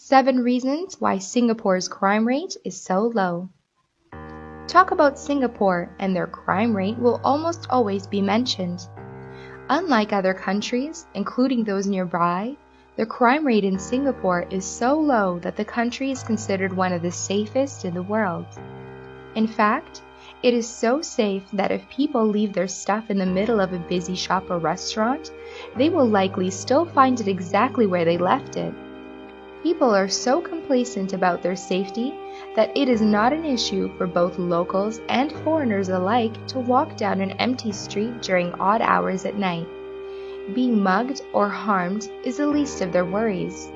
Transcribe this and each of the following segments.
7 reasons why Singapore's crime rate is so low. Talk about Singapore and their crime rate will almost always be mentioned. Unlike other countries, including those nearby, the crime rate in Singapore is so low that the country is considered one of the safest in the world. In fact, it is so safe that if people leave their stuff in the middle of a busy shop or restaurant, they will likely still find it exactly where they left it. People are so complacent about their safety that it is not an issue for both locals and foreigners alike to walk down an empty street during odd hours at night. Being mugged or harmed is the least of their worries.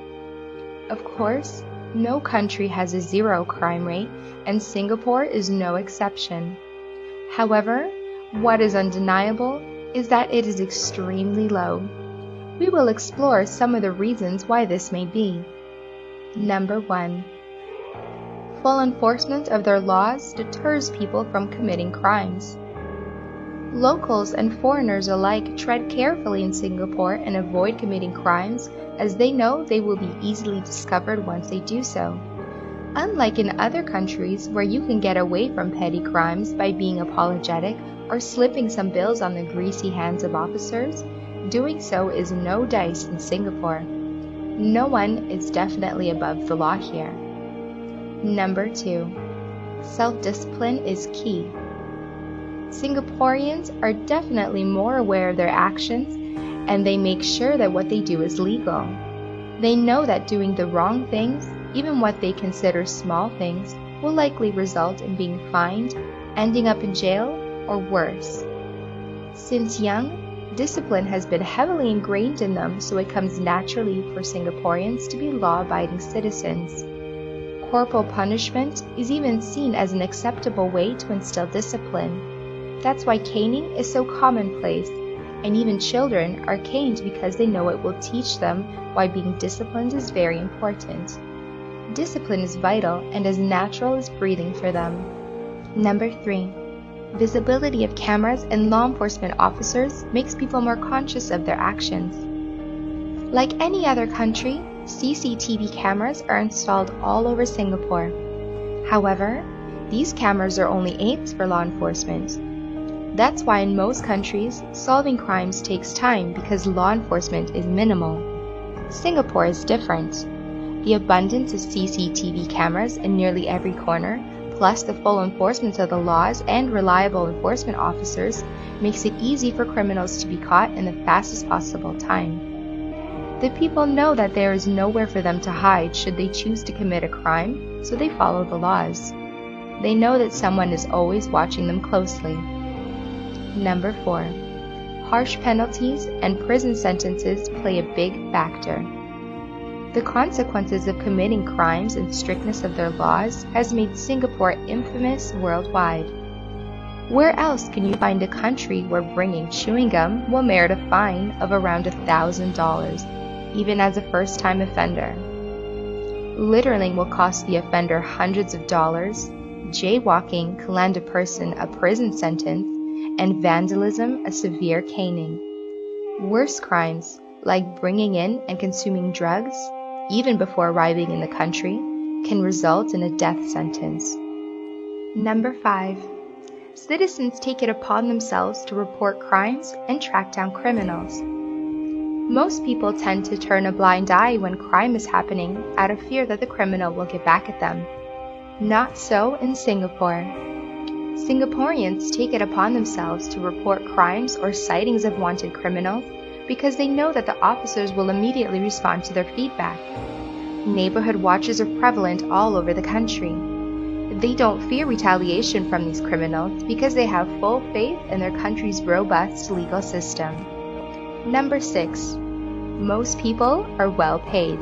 Of course, no country has a zero crime rate, and Singapore is no exception. However, what is undeniable is that it is extremely low. We will explore some of the reasons why this may be. Number 1. Full enforcement of their laws deters people from committing crimes. Locals and foreigners alike tread carefully in Singapore and avoid committing crimes as they know they will be easily discovered once they do so. Unlike in other countries where you can get away from petty crimes by being apologetic or slipping some bills on the greasy hands of officers, doing so is no dice in Singapore. No one is definitely above the law here. Number 2. Self-discipline is key. Singaporeans are definitely more aware of their actions, and they make sure that what they do is legal. They know that doing the wrong things, even what they consider small things, will likely result in being fined, ending up in jail, or worse. Since young, discipline has been heavily ingrained in them, so it comes naturally for Singaporeans to be law-abiding citizens. Corporal punishment is even seen as an acceptable way to instill discipline. That's why caning is so commonplace, and even children are caned because they know it will teach them why being disciplined is very important. Discipline is vital and as natural as breathing for them. Number 3. Visibility of cameras and law enforcement officers makes people more conscious of their actions. Like any other country, CCTV cameras are installed all over Singapore. However, these cameras are only aids for law enforcement. That's why in most countries, solving crimes takes time because law enforcement is minimal. Singapore is different. The abundance of CCTV cameras in nearly every corner, plus the full enforcement of the laws and reliable enforcement officers, makes it easy for criminals to be caught in the fastest possible time. The people know that there is nowhere for them to hide should they choose to commit a crime, so they follow the laws. They know that someone is always watching them closely. Number 4. Harsh penalties and prison sentences play a big factor. The consequences of committing crimes and strictness of their laws has made Singapore infamous worldwide. Where else can you find a country where bringing chewing gum will merit a fine of around $1,000, even as a first-time offender? Littering will cost the offender hundreds of dollars, jaywalking can land a person a prison sentence, and vandalism a severe caning. Worse crimes, like bringing in and consuming drugs, even before arriving in the country, can result in a death sentence. Number 5. Citizens take it upon themselves to report crimes and track down criminals. Most people tend to turn a blind eye when crime is happening out of fear that the criminal will get back at them. Not so in Singapore. Singaporeans take it upon themselves to report crimes or sightings of wanted criminals because they know that the officers will immediately respond to their feedback. Neighborhood watches are prevalent all over the country. They don't fear retaliation from these criminals because they have full faith in their country's robust legal system. Number 6. Most people are well paid.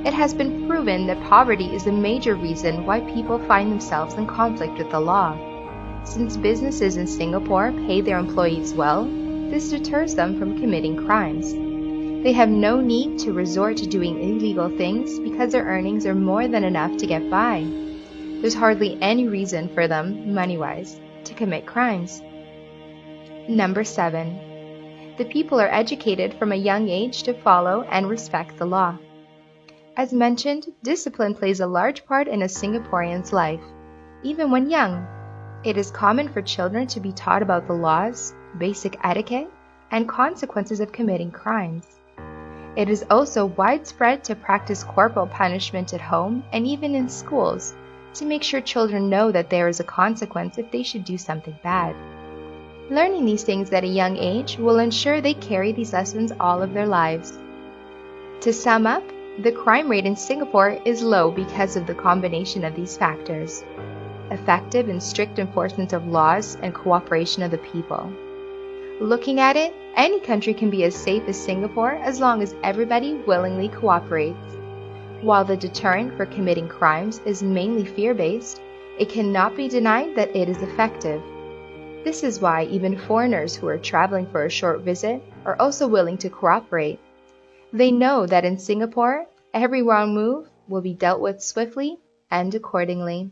It has been proven that poverty is a major reason why people find themselves in conflict with the law. Since businesses in Singapore pay their employees well, this deters them from committing crimes. They have no need to resort to doing illegal things because their earnings are more than enough to get by. There's hardly any reason for them, money-wise, to commit crimes. Number 7. The people are educated from a young age to follow and respect the law. As mentioned, discipline plays a large part in a Singaporean's life, even when young. It is common for children to be taught about the laws, basic etiquette, and consequences of committing crimes. It is also widespread to practice corporal punishment at home and even in schools to make sure children know that there is a consequence if they should do something bad. Learning these things at a young age will ensure they carry these lessons all of their lives. To sum up, the crime rate in Singapore is low because of the combination of these factors: effective and strict enforcement of laws and cooperation of the people. Looking at it, any country can be as safe as Singapore as long as everybody willingly cooperates. While the deterrent for committing crimes is mainly fear-based, it cannot be denied that it is effective. This is why even foreigners who are traveling for a short visit are also willing to cooperate. They know that in Singapore, every wrong move will be dealt with swiftly and accordingly.